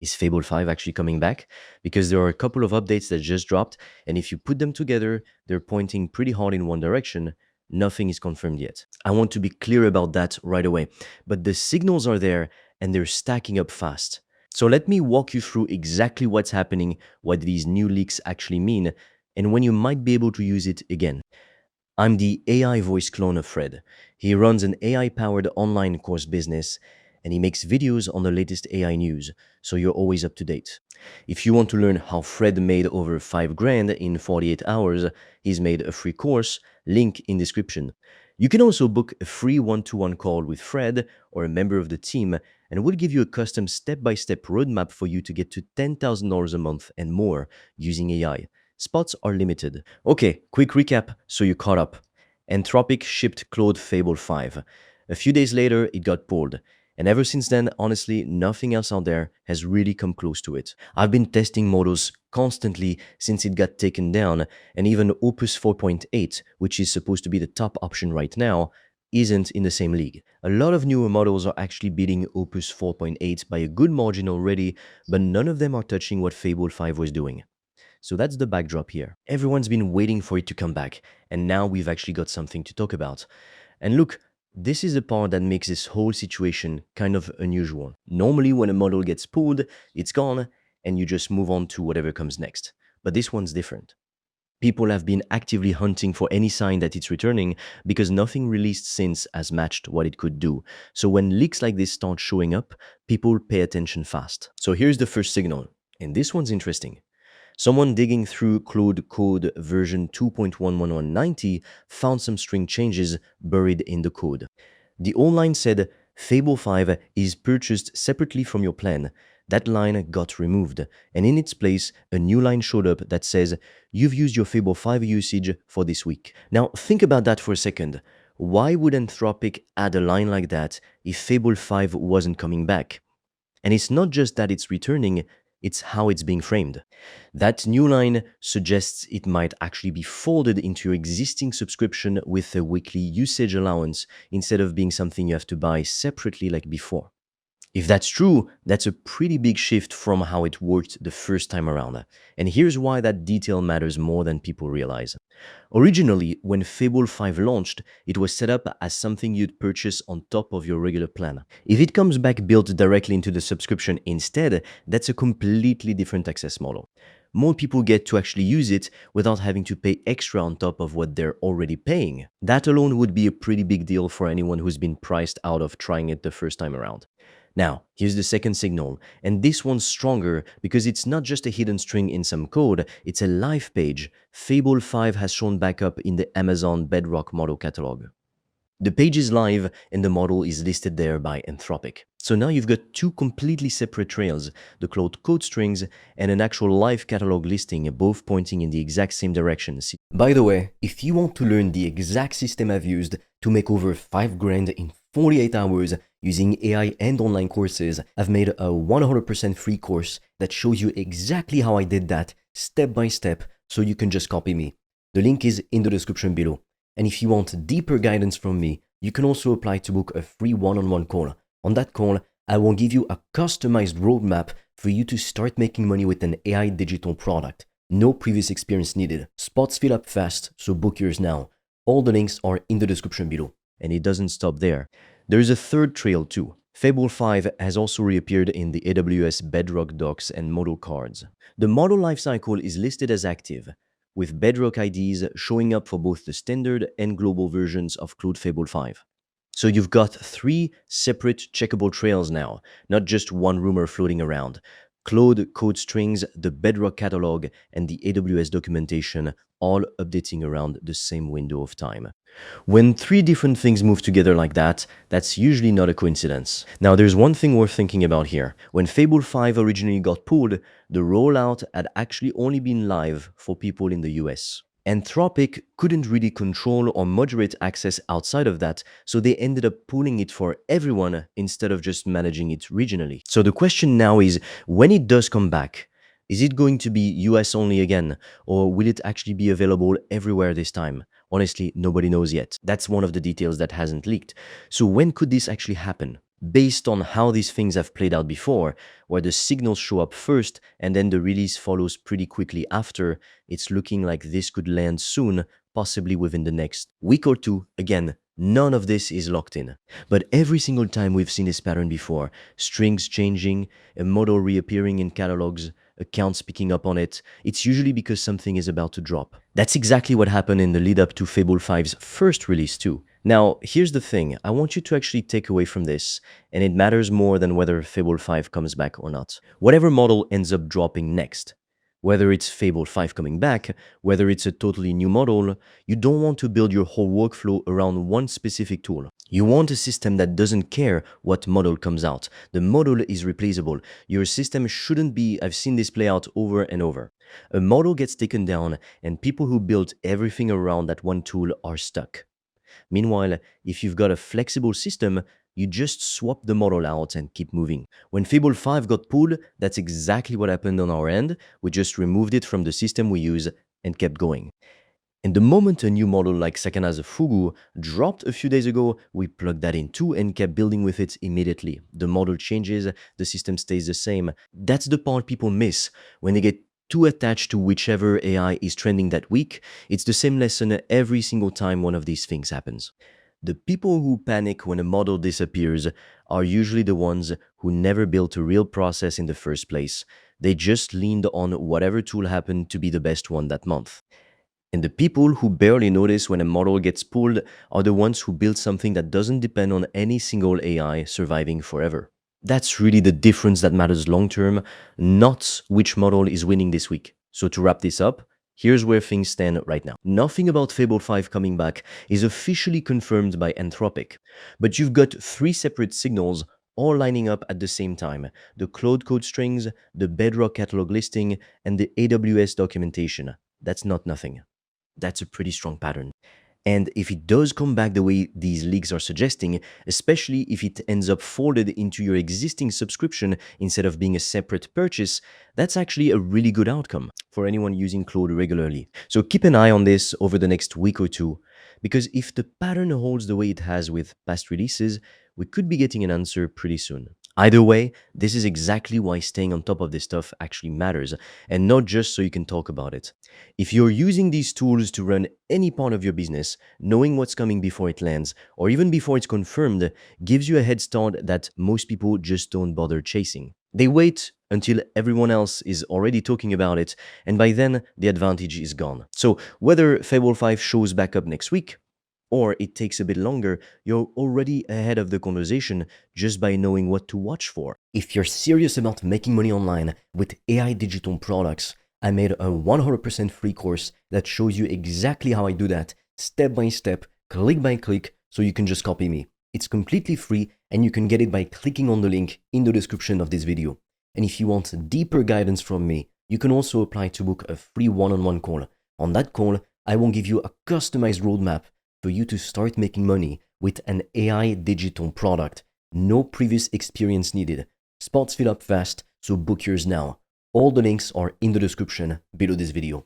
Is Fable 5 actually coming back? Because there are a couple of updates that just dropped, and if you put them together, they're pointing pretty hard in one direction. Nothing is confirmed yet. I want to be clear about that right away. But the signals are there, and they're stacking up fast. So let me walk you through exactly what's happening, what these new leaks actually mean, and when you might be able to use it again. I'm the AI voice clone of Fred. He runs an AI-powered online course business, and he makes videos on the latest AI news, so you're always up to date. If you want to learn how Fred made over 5 grand in 48 hours, he's made a free course, link in description. You can also book a free one-to-one call with Fred or a member of the team, and we'll give you a custom step-by-step roadmap for you to get to $10,000 a month and more using AI. Spots are limited. Okay, quick recap so you caught up. Anthropic shipped Claude Fable 5. A few days later, it got pulled. And ever since then, honestly, nothing else out there has really come close to it. I've been testing models constantly since it got taken down, and even Opus 4.8, which is supposed to be the top option right now, isn't in the same league. A lot of newer models are actually beating Opus 4.8 by a good margin already, but none of them are touching what Fable 5 was doing. So that's the backdrop here. Everyone's been waiting for it to come back, and now we've actually got something to talk about. And look, this is the part that makes this whole situation kind of unusual. Normally, when a model gets pulled, it's gone, and you just move on to whatever comes next. But this one's different. People have been actively hunting for any sign that it's returning because nothing released since has matched what it could do. So when leaks like this start showing up, people pay attention fast. So here's the first signal, and this one's interesting. Someone digging through Claude code version 2.11190 found some string changes buried in the code. The old line said, Fable 5 is purchased separately from your plan. That line got removed, and in its place, a new line showed up that says, you've used your Fable 5 usage for this week. Now, think about that for a second. Why would Anthropic add a line like that if Fable 5 wasn't coming back? And it's not just that it's returning, it's how it's being framed. That new line suggests it might actually be folded into your existing subscription with a weekly usage allowance instead of being something you have to buy separately like before. If that's true, that's a pretty big shift from how it worked the first time around. And here's why that detail matters more than people realize. Originally, when Fable 5 launched, it was set up as something you'd purchase on top of your regular plan. If it comes back built directly into the subscription instead, that's a completely different access model. More people get to actually use it without having to pay extra on top of what they're already paying. That alone would be a pretty big deal for anyone who's been priced out of trying it the first time around. Now, here's the second signal, and this one's stronger because it's not just a hidden string in some code, it's a live page. Fable 5 has shown back up in the Amazon Bedrock model catalog. The page is live and the model is listed there by Anthropic. So now you've got two completely separate trails, the Claude code strings and an actual live catalog listing, both pointing in the exact same direction. By the way, if you want to learn the exact system I've used to make over 5 grand in 48 hours using AI and online courses, I've made a 100% free course that shows you exactly how I did that step by step, so you can just copy me. The link is in the description below. And if you want deeper guidance from me, you can also apply to book a free one-on-one call. On that call, I will give you a customized roadmap for you to start making money with an AI digital product. No previous experience needed. Spots fill up fast, so book yours now. All the links are in the description below. And it doesn't stop there. There is a third trail too. Fable 5 has also reappeared in the AWS Bedrock docs and model cards. The model lifecycle is listed as active, with Bedrock IDs showing up for both the standard and global versions of Claude Fable 5. So you've got 3 separate checkable trails now, not just one rumor floating around. Claude code strings, the Bedrock catalog, and the AWS documentation all updating around the same window of time. When 3 different things move together like that, that's usually not a coincidence. Now there's one thing worth thinking about here. When Fable 5 originally got pulled, the rollout had actually only been live for people in the US. Anthropic couldn't really control or moderate access outside of that, so they ended up pulling it for everyone instead of just managing it regionally. So the question now is, when it does come back, is it going to be US only again, or will it actually be available everywhere this time? Honestly, nobody knows yet. That's one of the details that hasn't leaked. So when could this actually happen? based on how these things have played out before, where the signals show up first and then the release follows pretty quickly after, it's looking like this could land soon, possibly within the next week or two. Again, none of this is locked in. But every single time we've seen this pattern before, strings changing, a model reappearing in catalogs, accounts picking up on it, it's usually because something is about to drop. That's exactly what happened in the lead up to Fable 5's first release too. Now, here's the thing, I want you to actually take away from this, and it matters more than whether Fable 5 comes back or not. Whatever model ends up dropping next, whether it's Fable 5 coming back, whether it's a totally new model, you don't want to build your whole workflow around one specific tool. You want a system that doesn't care what model comes out. The model is replaceable. Your system shouldn't be, I've seen this play out over and over. A model gets taken down and people who built everything around that one tool are stuck. Meanwhile, if you've got a flexible system, you just swap the model out and keep moving. When Fable 5 got pulled, that's exactly what happened on our end. We just removed it from the system we use and kept going. And the moment a new model like Sakana's Fugu dropped a few days ago, we plugged that in too and kept building with it immediately. The model changes, the system stays the same. That's the part people miss when they get too attached to whichever AI is trending that week. It's the same lesson every single time one of these things happens. The people who panic when a model disappears are usually the ones who never built a real process in the first place. They just leaned on whatever tool happened to be the best one that month. And the people who barely notice when a model gets pulled are the ones who build something that doesn't depend on any single AI surviving forever. That's really the difference that matters long term, not which model is winning this week. So to wrap this up, here's where things stand right now. Nothing about Fable 5 coming back is officially confirmed by Anthropic, but you've got 3 separate signals all lining up at the same time: the Claude code strings, the Bedrock catalog listing, and the AWS documentation. That's not nothing. That's a pretty strong pattern. And if it does come back the way these leaks are suggesting, especially if it ends up folded into your existing subscription instead of being a separate purchase, that's actually a really good outcome for anyone using Claude regularly. So keep an eye on this over the next week or two, because if the pattern holds the way it has with past releases, we could be getting an answer pretty soon. Either way, this is exactly why staying on top of this stuff actually matters, and not just so you can talk about it. If you're using these tools to run any part of your business, knowing what's coming before it lands, or even before it's confirmed, gives you a head start that most people just don't bother chasing. They wait until everyone else is already talking about it, and by then, the advantage is gone. So whether Fable 5 shows back up next week, or it takes a bit longer, you're already ahead of the conversation just by knowing what to watch for. If you're serious about making money online with AI digital products, I made a 100% free course that shows you exactly how I do that, step by step, click by click, so you can just copy me. It's completely free and you can get it by clicking on the link in the description of this video. And if you want deeper guidance from me, you can also apply to book a free one-on-one call. On that call, I will give you a customized roadmap for you to start making money with an AI digital product. No previous experience needed. Spots fill up fast, so book yours now. All the links are in the description below this video.